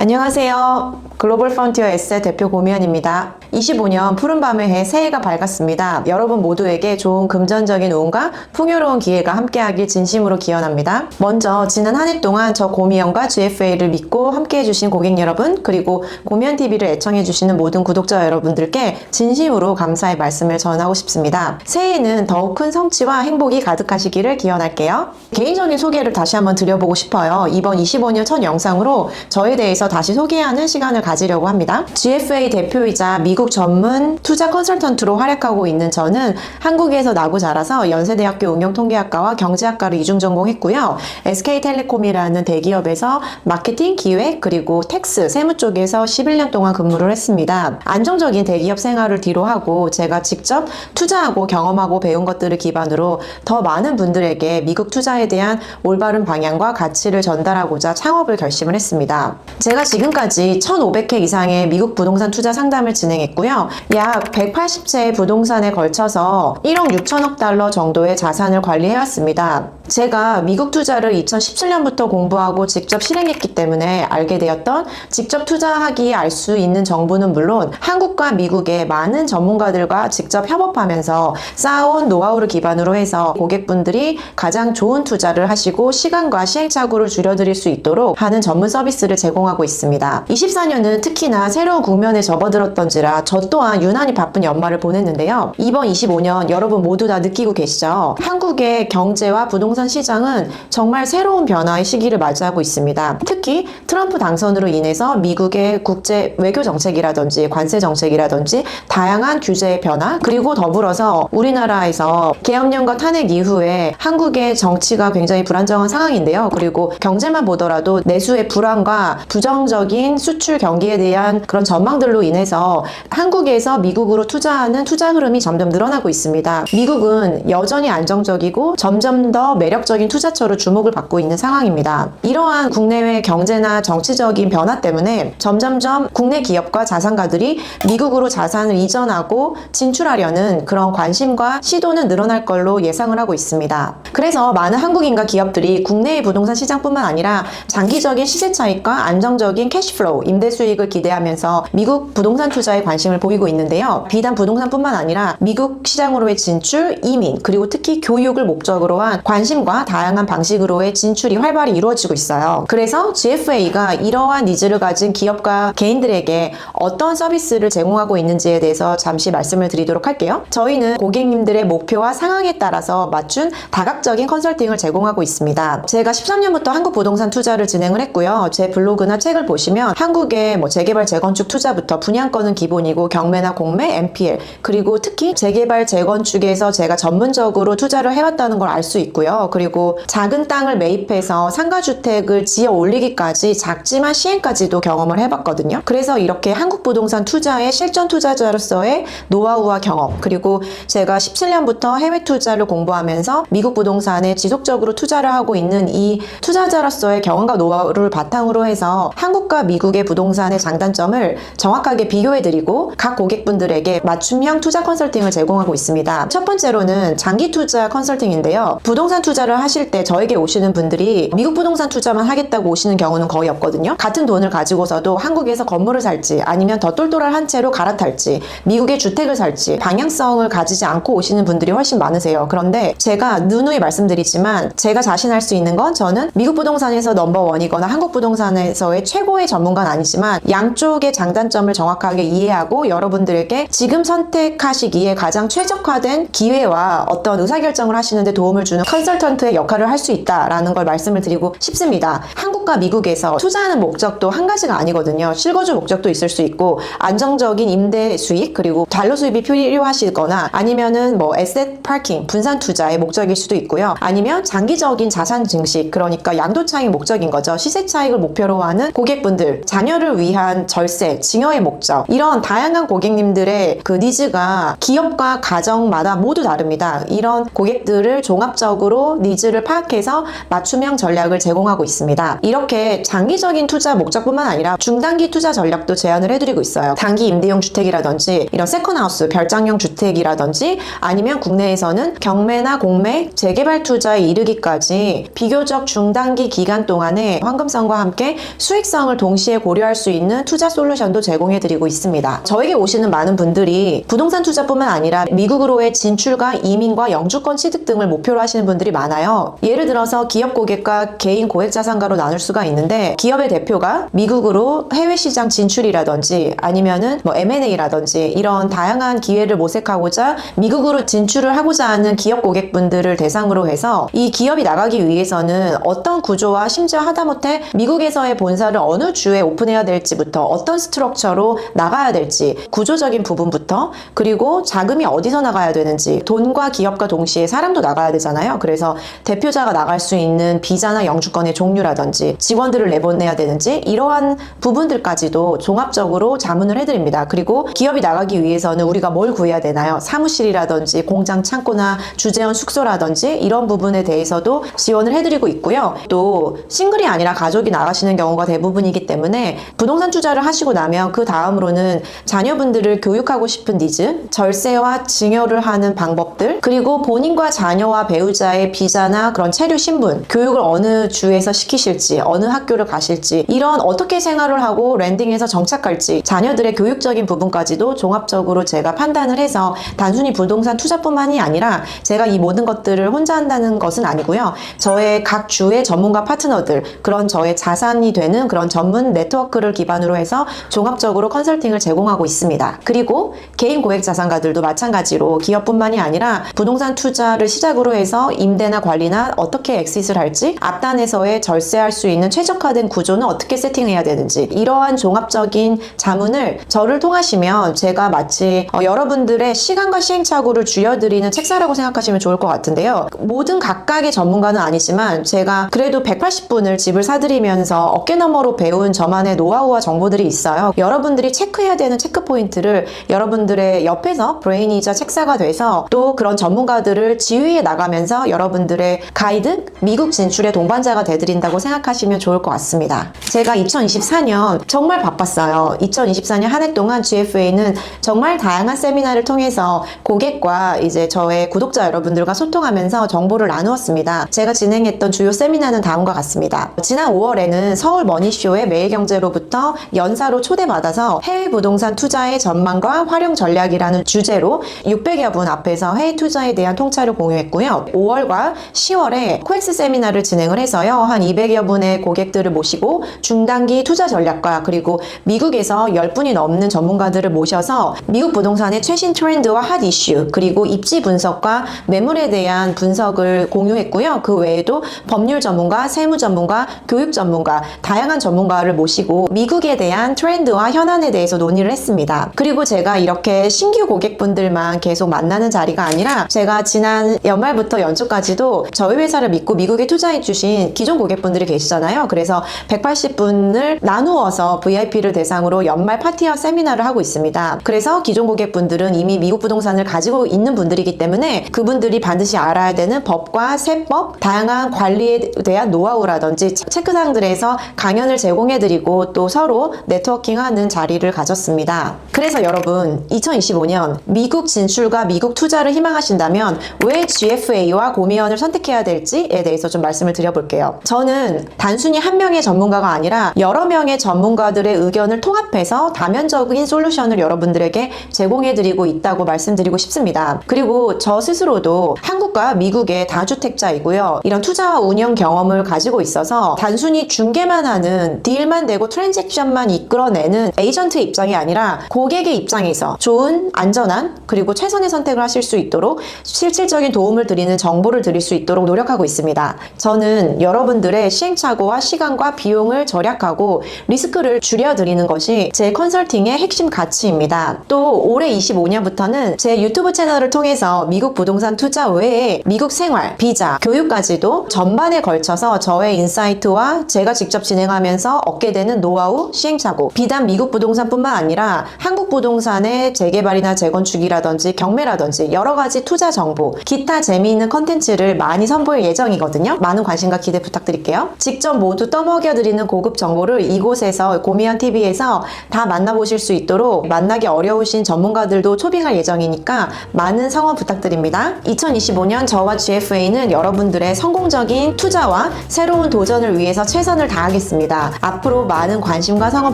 안녕하세요. 글로벌 프론티어 에셋 대표 고미연입니다. 25년 푸른밤의 해 새해가 밝았습니다. 여러분 모두에게 좋은 금전적인 운과 풍요로운 기회가 함께하길 진심으로 기원합니다. 먼저 지난 한 해 동안 저 고미연과 GFA를 믿고 함께해주신 고객 여러분, 그리고 고미연TV를 애청해주시는 모든 구독자 여러분들께 진심으로 감사의 말씀을 전하고 싶습니다. 새해에는 더욱 큰 성취와 행복이 가득하시기를 기원할게요. 개인적인 소개를 다시 한번 드려보고 싶어요. 이번 25년 첫 영상으로 저에 대해서 다시 소개하는 시간을 가지려고 합니다. GFA 대표이자 미국 전문 투자 컨설턴트로 활약하고 있는 저는 한국에서 나고 자라서 연세대학교 응용통계학과와 경제학과를 이중 전공했고요. SK텔레콤이라는 대기업에서 마케팅, 기획, 그리고 텍스, 세무 쪽에서 11년 동안 근무를 했습니다. 안정적인 대기업 생활을 뒤로하고 제가 직접 투자하고 경험하고 배운 것들을 기반으로 더 많은 분들에게 미국 투자에 대한 올바른 방향과 가치를 전달하고자 창업을 결심을 했습니다. 제가 지금까지 1,500회 이상의 미국 부동산 투자 상담을 진행했고요. 약 180채의 부동산에 걸쳐서 1억 6천억 달러 정도의 자산을 관리해왔습니다. 제가 미국 투자를 2017년부터 공부하고 직접 실행했기 때문에 알게 되었던 직접 투자하기에 알 수 있는 정보는 물론 한국과 미국의 많은 전문가들과 직접 협업하면서 쌓아온 노하우를 기반으로 해서 고객분들이 가장 좋은 투자를 하시고 시간과 시행착오를 줄여드릴 수 있도록 하는 전문 서비스를 제공하고 있습니다. 24년은 특히나 새로운 국면에 접어들었던지라 저 또한 유난히 바쁜 연말을 보냈는데요. 이번 25년 여러분 모두 다 느끼고 계시죠? 한국의 경제와 부동산 시장은 정말 새로운 변화의 시기를 맞이하고 있습니다. 특히 트럼프 당선으로 인해서 미국의 국제 외교 정책이라든지 관세 정책이라든지 다양한 규제의 변화, 그리고 더불어서 우리나라에서 계엄령과 탄핵 이후에 한국의 정치가 굉장히 불안정한 상황인데요. 그리고 경제만 보더라도 내수의 불안과 부정적인 수출 경기에 대한 그런 전망들로 인해서 한국에서 미국으로 투자하는 투자 흐름이 점점 늘어나고 있습니다. 미국은 여전히 안정적이고 점점 더 매력적인 투자처로 주목을 받고 있는 상황입니다. 이러한 국내외 경제나 정치적인 변화 때문에 점점점 국내 기업과 자산가들이 미국으로 자산을 이전하고 진출하려는 그런 관심과 시도는 늘어날 걸로 예상을 하고 있습니다. 그래서 많은 한국인과 기업들이 국내의 부동산 시장뿐만 아니라 장기적인 시세 차익과 안정적인 캐시플로우, 임대 수익을 기대하면서 미국 부동산 투자에 관심을 보이고 있는데요. 비단 부동산뿐만 아니라 미국 시장으로의 진출, 이민, 그리고 특히 교육을 목적으로 한 관심과 다양한 방식으로의 진출이 활발히 이루어지고 있어요. 그래서 GFA가 이러한 니즈를 가진 기업과 개인들에게 어떤 서비스를 제공하고 있는지에 대해서 잠시 말씀을 드리도록 할게요. 저희는 고객님들의 목표와 상황에 따라서 맞춘 다각적인 컨설팅을 제공하고 있습니다. 제가 13년부터 한국 부동산 투자를 진행을 했고요. 제 블로그나 책을 보시면 한국의 재개발 재건축 투자부터 분양권은 기본이고 경매나 공매, MPL, 그리고 특히 재개발 재건축에서 제가 전문적으로 투자를 해왔다는 걸 알 수 있고요. 그리고 작은 땅을 매입해서 상가주택을 지어 올리기까지 작지만 시행까지도 경험을 해봤거든요. 그래서 이렇게 한국 부동산 투자의 실전 투자자로서의 노하우와 경험, 그리고 제가 17년부터 해외 투자를 공부하면서 미국 부동산에 지속적으로 투자를 하고 있는 이 투자자로서의 경험과 노하우를 바탕으로 해서 한국과 미국의 부동산의 장단점을 정확하게 비교해드리고 각 고객분들에게 맞춤형 투자 컨설팅을 제공하고 있습니다. 첫 번째로는 장기 투자 컨설팅인데요. 부동산 투자를 하실 때 저에게 오시는 분들이 미국 부동산 투자만 하겠다고 오시는 경우는 거의 없거든요. 같은 돈을 가지고서도 한국에서 건물을 살지 아니면 더 똘똘한 한 채로 갈아탈지 미국의 주택을 살지 방향성을 가지지 않고 오시는 분들이 훨씬 많으세요. 그런데 제가 누누이 말씀드리지만 제가 자신할 수 있는 건 저는 미국 부동산에서 넘버원이거나 한국 부동산에서의 최고의 전문가는 아니지만 양쪽의 장단점을 정확하게 이해하고 여러분들에게 지금 선택하시기에 가장 최적화된 기회와 어떤 의사결정을 하시는데 도움을 주는 컨설턴트의 역할을 할 수 있다라는 걸 말씀을 드리고 싶습니다. 한국과 미국에서 투자하는 목적도 한 가지가 아니거든요. 실거주 목적도 있을 수 있고 안정적인 임대 수익, 그리고 잔로 수입이 필요하시거나 아니면은 에셋 파킹, 분산 투자의 목적일 수도 있고요. 아니면 장기적인 자산 증식, 그러니까 양도 차익 목적인 거죠. 시세 차익을 목표로 하는 고객분들, 자녀를 위한 절세, 증여의 목적, 이런 다양한 고객님들의 그 니즈가 기업과 가정마다 모두 다릅니다. 이런 고객들을 종합적으로 그리고 니즈를 파악해서 맞춤형 전략을 제공하고 있습니다. 이렇게 장기적인 투자 목적뿐만 아니라 중단기 투자 전략도 제안을 해드리고 있어요. 단기 임대용 주택이라든지 이런 세컨하우스, 별장형 주택이라든지 아니면 국내에서는 경매나 공매, 재개발 투자에 이르기까지 비교적 중단기 기간 동안에 황금성과 함께 수익성을 동시에 고려할 수 있는 투자 솔루션도 제공해드리고 있습니다. 저에게 오시는 많은 분들이 부동산 투자뿐만 아니라 미국으로의 진출과 이민과 영주권 취득 등을 목표로 하시는 분들이 많아요. 예를 들어서 기업 고객과 개인 고액 자산가로 나눌 수가 있는데, 기업의 대표가 미국으로 해외 시장 진출이라든지 아니면은 M&A라든지 이런 다양한 기회를 모색하고자 미국으로 진출을 하고자 하는 기업 고객분들을 대상으로 해서 이 기업이 나가기 위해서는 어떤 구조와 심지어 하다못해 미국에서의 본사를 어느 주에 오픈해야 될지부터 어떤 스트럭처로 나가야 될지 구조적인 부분부터, 그리고 자금이 어디서 나가야 되는지, 돈과 기업과 동시에 사람도 나가야 되잖아요. 그래서 대표자가 나갈 수 있는 비자나 영주권의 종류라든지 직원들을 내보내야 되는지 이러한 부분들까지도 종합적으로 자문을 해드립니다. 그리고 기업이 나가기 위해서는 우리가 뭘 구해야 되나요? 사무실이라든지 공장 창고나 주재원 숙소라든지 이런 부분에 대해서도 지원을 해드리고 있고요. 또 싱글이 아니라 가족이 나가시는 경우가 대부분이기 때문에 부동산 투자를 하시고 나면 그 다음으로는 자녀분들을 교육하고 싶은 니즈, 절세와 증여를 하는 방법들, 그리고 본인과 자녀와 배우자의 비자나 그런 체류 신분, 교육을 어느 주에서 시키실지, 어느 학교를 가실지, 이런 어떻게 생활을 하고 랜딩해서 정착할지, 자녀들의 교육적인 부분까지도 종합적으로 제가 판단을 해서 단순히 부동산 투자뿐만이 아니라 제가 이 모든 것들을 혼자 한다는 것은 아니고요. 저의 각 주의 전문가 파트너들, 그런 저의 자산이 되는 그런 전문 네트워크를 기반으로 해서 종합적으로 컨설팅을 제공하고 있습니다. 그리고 개인 고액 자산가들도 마찬가지로 기업뿐만이 아니라 부동산 투자를 시작으로 해서 임대나 관리나 어떻게 엑싯을 할지, 앞단에서의 절세할 수 있는 최적화된 구조는 어떻게 세팅해야 되는지, 이러한 종합적인 자문을 저를 통하시면 제가 마치 여러분들의 시간과 시행착오를 줄여드리는 책사라고 생각하시면 좋을 것 같은데요. 모든 각각의 전문가는 아니지만 제가 그래도 180분을 집을 사드리면서 어깨너머로 배운 저만의 노하우와 정보들이 있어요. 여러분들이 체크해야 되는 체크포인트를 여러분들의 옆에서 브레인이자 책사가 돼서 또 그런 전문가들을 지휘해 나가면서 여러분들의 가이드, 미국 진출의 동반자가 되드린다고 생각하시면 좋을 것 같습니다. 제가 2024년 정말 바빴어요. 2024년 한 해 동안 GFA는 정말 다양한 세미나를 통해서 고객과 이제 저의 구독자 여러분들과 소통하면서 정보를 나누었습니다. 제가 진행했던 주요 세미나는 다음과 같습니다. 지난 5월에는 서울 머니쇼의 매일경제로부터 연사로 초대받아서 해외 부동산 투자의 전망과 활용 전략이라는 주제로 600여 분 앞에서 해외 투자에 대한 통찰을 공유했고요. 5월과 10월에 코엑스 세미나를 진행을 해서요. 한 200여 분의 고객들을 모시고 중단기 투자 전략과 그리고 미국에서 10분이 넘는 전문가들을 모셔서 미국 부동산의 최신 트렌드와 핫 이슈, 그리고 입지 분석과 매물에 대한 분석을 공유했고요. 그 외에도 법률 전문가, 세무 전문가, 교육 전문가, 다양한 전문가를 모시고 미국에 대한 트렌드와 현안에 대해서 논의를 했습니다. 그리고 제가 이렇게 신규 고객분들만 계속 만나는 자리가 아니라 제가 지난 연말부터 연초까지도 저희 회사를 믿고 미국에 투자해 주신 기존 고객분들이 계시잖아요. 그래서 180분을 나누어서 VIP를 대상으로 연말 파티와 세미나를 하고 있습니다. 그래서 기존 고객분들은 이미 미국 부동산을 가지고 있는 분들이기 때문에 그분들이 반드시 알아야 되는 법과 세법, 다양한 관리에 대한 노하우라든지 체크사항들에서 강연을 제공해드리고 또 서로 네트워킹하는 자리를 가졌습니다. 그래서 여러분, 2025년 미국 진출과 미국 투자를 희망하신다면 왜 GFA와 고미원을 선택해야 될지에 대해서 좀 말씀을 드려볼게요. 저는 단순히 한 명의 전문가가 아니라 여러 명의 전문가들의 의견을 통합해서 다면적인 솔루션을 여러분들에게 제공해드리고 있다고 말씀드리고 싶습니다. 그리고 저 스스로도 한국과 미국의 다주택자이고요. 이런 투자와 운영 경험을 가지고 있어서 단순히 중개만 하는, 딜만 되고 트랜잭션만 이끌어내는 에이전트의 입장이 아니라 고객의 입장에서 좋은, 안전한, 그리고 최선의 선택을 하실 수 있도록 실질적인 도움을 드리는 정보를 드릴 수 있도록 노력하고 있습니다. 저는 여러분들의 시행착오와 시간과 비용을 절약하고 리스크를 줄여드리는 것이 제 컨설팅의 핵심 가치입니다. 또 올해 25년부터는 제 유튜브 채널을 통해서 미국 부동산 투자 외에 미국 생활, 비자, 교육까지도 전반에 걸쳐서 저의 인사이트와 제가 직접 진행하면서 얻게 되는 노하우, 시행착오, 비단 미국 부동산뿐만 아니라 한국 부동산의 재개발이나 재건축이라든지 경매라든지 여러 가지 투자 정보, 기타 재미있는 컨텐츠를 정보들을 많이 선보일 예정이거든요. 많은 관심과 기대 부탁드릴게요. 직접 모두 떠먹여드리는 고급 정보를 이곳에서 고미안TV에서 다 만나보실 수 있도록 만나기 어려우신 전문가들도 초빙할 예정이니까 많은 성원 부탁드립니다. 2025년 저와 GFA는 여러분들의 성공적인 투자와 새로운 도전을 위해서 최선을 다하겠습니다. 앞으로 많은 관심과 성원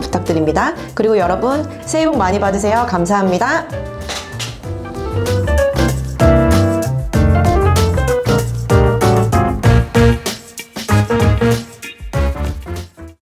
부탁드립니다. 그리고 여러분 새해 복 많이 받으세요. 감사합니다.